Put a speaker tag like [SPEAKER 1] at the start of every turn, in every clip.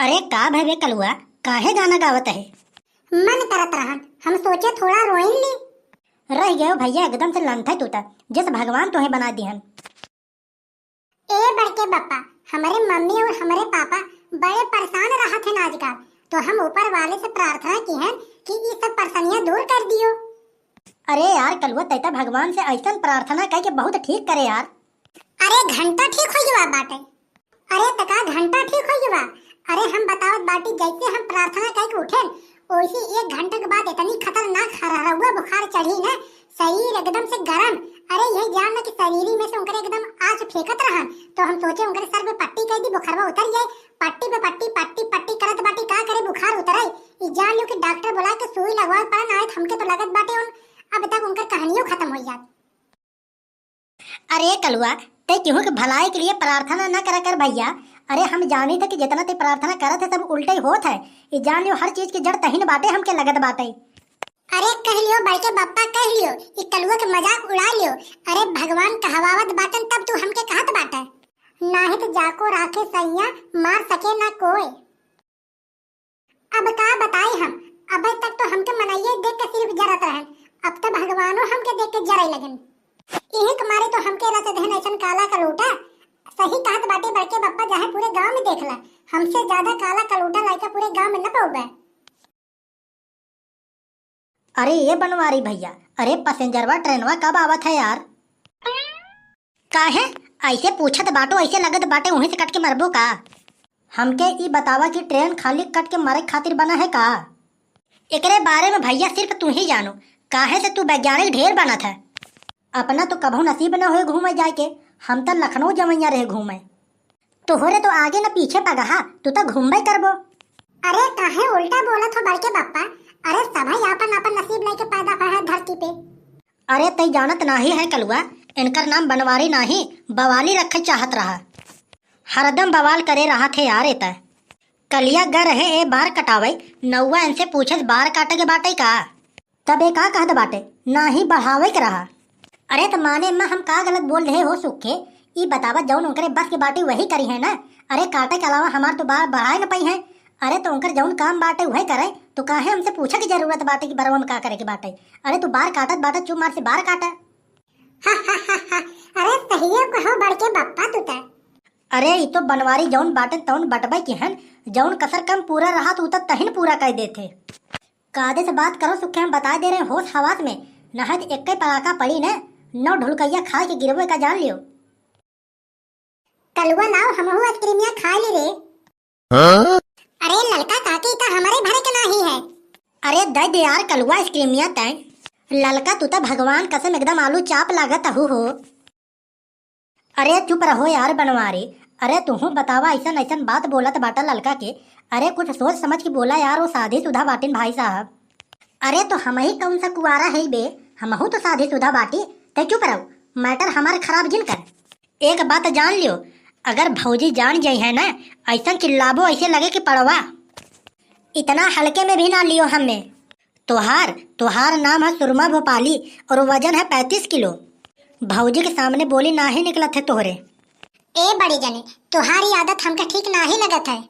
[SPEAKER 1] अरे का भवे कलुआ, काहे गाना गावत है?
[SPEAKER 2] मन करत रहन, हम सोचे थोड़ा रोइन ली।
[SPEAKER 1] रह गयो भैया, एकदम से लंथा तूता जैसे भगवान तुम्हें बना दिहन।
[SPEAKER 2] ए बड़के बप्पा, हमारे मम्मी और हमारे पापा बड़े परेशान रहा थे आजकल, तो हम ऊपर वाले से प्रार्थना की है कि ये सब परेशानियां दूर कर दियो।
[SPEAKER 1] अरे यार कलुआ, तैता भगवान से ऐसा प्रार्थना कह के बहुत ठीक करे यार।
[SPEAKER 2] अरे घंटा ठीक हो जुआ बाटे। अरे तका घंटा ठीक हो जुआ। अरे हम बतावत बाटी, जैसे हम प्रार्थना कह के उठे वैसे 1 घंटे के बाद इतनी खतरनाक हराहुआ बुखार चढ़ी ना, शरीर एकदम से गरम। अरे यही जान कि शरीर में से उनकर एकदम आँच फेंकत रहन, तो हम सोचे उनकर सर पे पट्टी कर दी, बुखारवा उतर जाए। पट्टी पे पट्टी पट्टी पट्टी करत बाटी, का करे बुखार उतराई। ई जान लो कि डॉक्टर बुला के सुई लगवाए पड़न। आए हमके तो लगत बाटे उन अब तक उनकर कहानियों खत्म हो जात।
[SPEAKER 1] अरे कलुआ, ते केहू के भलाई के लिए प्रार्थना न करा कर भैया। अरे हम जानी थे कि जितना ते प्रार्थना करत है सब उल्टा ही होत है। ये जान लियो हर चीज की जड़ तहिन बाटे हमके लगत बाटे।
[SPEAKER 2] अरे कह लियो बड़के बप्पा, कह लियो ये कलुआ के मजाक उड़ा लियो। अरे भगवान कहवावत बाटन तब तू हमके कहत बाटे, नाही तो जाको राखे सैया मार सके ना कोई। अब का बताई हम, अबे तक तो हमके मनाइए देख के सिर्फ जरत रहन, अब तो भगवानो हमके देख के जरे लगन। इहे तुम्हारे तो हमके रत देहन ऐसन काला कलूटा। सही कहत बाटे बड़के बप्पा, चाहे पूरे गांव में देख ला, हमसे ज्यादा काला कलूटा लड़का पूरे गांव में न पौबे।
[SPEAKER 1] अरे ये बनवारी भैया, अरे पैसेंजरवा ट्रेनवा कब आवत है यार? काहे ऐसे पूछत बाटो, ऐसे लगत बाटे वहीं से कट के मरबो का? हमके ई बतावा कि ट्रेन खाली कट के मरे खातिर बना है का? एकरे बारे में भैया सिर्फ तू ही जानो, काहे से तू वैज्ञानिक ढेर बनत है। अपना तो कभू नसीब न हुए घूमे जाए के, हम तो लखनऊ जमैया रहे घूमे। तोहरे तो आगे न पीछे पगहा, तू तो घूमबे करबो।
[SPEAKER 2] अरे काहे उल्टा बोलत हो बड़के बप्पा? अरे सभी अपन अपन नसीब लेके पैदा हुआ है धरती पे।
[SPEAKER 1] अरे तई जानत नाही है कलुआ, इनकर नाम बनवारी नाही बवाली रखे चाहत रहा। हरदम बवाल करे रहा थे यार। एता कलिया ग रहे ए बार कटावे, नौवा इनसे पूछत बार काटे के बाटे का? तब ए का कहत बाटे नाही बढ़ावे के रहा। अरे तो माने में हम का गलत बोल रहे हो सुखे? ई बतावा जौन उनकरे बस की बाटी वही करी है ना। अरे काटे के अलावा हमार तो बार बढ़ाए न पाई है। अरे तो उनकर जौन काम बाटे वही करे, तो काहे हमसे पूछे की जरूरत बाटे कि बरवा में का करे के बाटे? अरे तू बार काटत बाटा, चुप मार से बार काटा।
[SPEAKER 2] अरे सही कहो बड़के बप्पा तू तो।
[SPEAKER 1] अरे ई तो बनवारी जौन बाटे तौन बटबई की हन, जौन कसर कम पूरा रहा तो उतर तहिन पूरा कर देते। कादे से बात करो सुखे, हम बता दे रहे होश हवास में, नहा तो एक पड़ाका पड़ी न, 9 ढुलकैया खा के गिरवे का जान लियो।
[SPEAKER 2] कलुआ लाओ हमहु आइसक्रीमिया खा ली रे। अरे ललका काकी तो हमारे भरे के नाही है।
[SPEAKER 1] अरे दे दे यार कलुआ आइसक्रीमिया तय। ललका तू तो भगवान कसम एकदम आलू चाप लागत हु हो। अरे चुप रहो यार बनवारी। अरे तुहू बतावा ऐसा ऐसा बात बोलत बाटा ललका के। अरे कुछ सोच समझ के बोला यार, वो शादी शुदा बाटिन भाई साहब। अरे तो हम ही कौन सा कुआरा है बे, हमहू तो शादी शुदा बाटी। ते चुप रहो, मैटर हमारे खराब जिन कर। एक बात जान लियो, अगर भौजी जान जाई है ना, ऐसा चिल्लाबो ऐसे लगे कि पड़वा। इतना हल्के में भी ना लियो हमने। तुहार नाम है सुरमा भोपाली और वजन है 35 किलो। भौजी के सामने बोली ना ही निकलत है तोहरे।
[SPEAKER 2] ए बड़ी जने, तुम्हारी आदत हमके ठीक ना ही लगत है।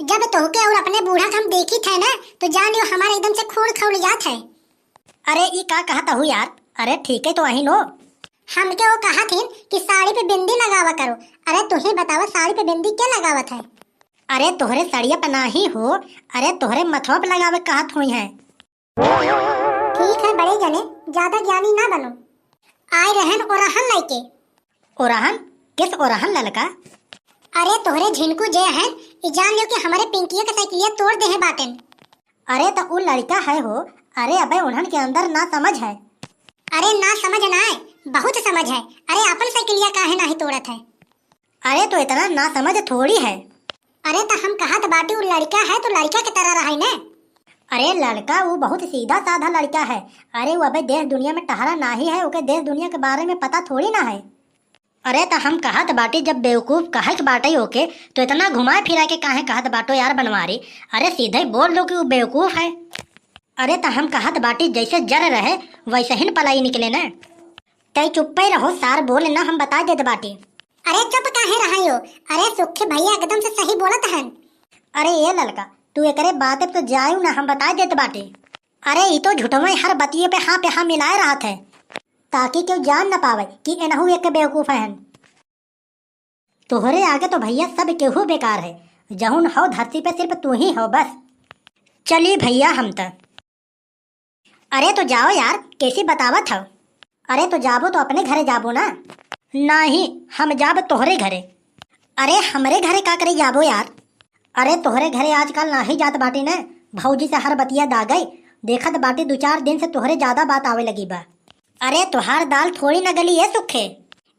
[SPEAKER 2] जब तोहके और अपने बूढ़ा हम देखी थे ना, तो जान लियो हमारे एकदम से खून खौल जात है।
[SPEAKER 1] अरे ई का कहता हूँ यार? अरे ठीक है तो वही लो।
[SPEAKER 2] हमके वो कहा थी कि साड़ी पे बिंदी लगावा करो। अरे तुझे बतावा साड़ी पे बिंदी क्या लगावत है?
[SPEAKER 1] अरे तोहरे सड़िया पे नाही हो, अरे तोहरे मथवा पे लगावे कहत हुई है।
[SPEAKER 2] ठीक है बड़े जने, ज्यादा ज्ञानी ना बनो। आए रहन ओरहन लइके।
[SPEAKER 1] ओरहन? किस ओरहन ललका?
[SPEAKER 2] अरे तोहरे झिनकू जे है, ये जान लियो कि हमारे पिंकिया के साइकिलिया तोड़ दे है बाटन।
[SPEAKER 1] अरे तो वो लड़का है हो। अरे अबे उन्हन के अंदर ना समझ है।
[SPEAKER 2] अरे ना समझ ना है, बहुत समझ है। अरे अपन साइकिलिया काहे नाही तोड़त है?
[SPEAKER 1] अरे तो इतना ना समझ थोड़ी है।
[SPEAKER 2] अरे तो हम कहत बाटी वो लड़का है तो लड़का की तरह रहा ना।
[SPEAKER 1] अरे लड़का वो बहुत सीधा साधा लड़का है। अरे वो अबे देश दुनिया में टहरा ना ही है, ओके देश दुनिया के बारे में पता थोड़ी ना है। अरे तो हम कहत बाटी जब बेवकूफ कहे के बाटे ओके, तो इतना घुमाए फिरा के काहे कहत बाटो यार बनवारी? अरे सीधे बोल दो कि वो बेवकूफ है। अरे तो हम कहत बाटी जैसे जर रहे वैसे ही पलाई निकले ना। तय चुप ही रहो, सार बोल ना, हम बता देते बाटी।
[SPEAKER 2] अरे चुप काहे रहा हो? अरे सुखे भैया एकदम से सही बोलत है।
[SPEAKER 1] अरे ये ललका, तू एकरे बाते पे तो जायू ना, हम बता देते बाटे। अरे ये तो झूठवा हर बतिये पे हाँ मिलाए रहा है, ताकि क्यों जान न पावे कि एनहू एक बेवकूफ है। तोहरे आगे तो भैया सब केहू बेकार है, जहुन हो धरती पे सिर्फ तू ही हो बस। चलिए भैया हम तक। अरे तो जाओ यार, कैसी बतावत हो। अरे तो जाबो तो अपने घरे जाबो ना। नहीं, हम जाब तोहरे घरे। अरे हमरे घरे का करे जाबो यार। अरे तोहरे घरे आजकल ना ही जात बाटी ने, भौजी से हर बतिया दा गई, देखत बाटी 2-4 दिन से तोहरे ज्यादा बात आवे लगी बा। अरे तुहार दाल थोड़ी न गली है सुखे,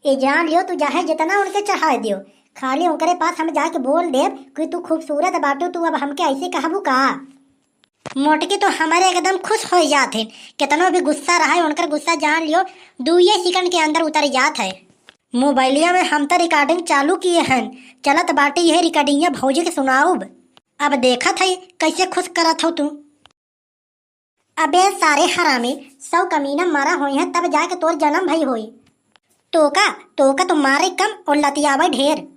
[SPEAKER 1] ये जान लियो तू चाहे जितना उनके चढ़ा दियो, खाली उनके पास हम जाके बोल देव कि तू खूबसूरत बाटू, तू अब हमके ऐसे कहबू का। मोटकी तो हमारे एकदम खुश हो जाते, कितनो भी गुस्सा रहा है उनका गुस्सा जान लियो 2 सेकंड के अंदर उतर जात है। मोबाइलिया में हम तो रिकॉर्डिंग चालू किए हैं, चलत बाटी यह रिकॉर्डिंग भौजी के सुनाऊ। अब देखत है कैसे खुश करत हो तू। अबे सारे हरामी, 100 कमीना मारा हुई है तब जाके तोर जन्म भई हुई। तो का तो मारे कम और लतियावे ढेर।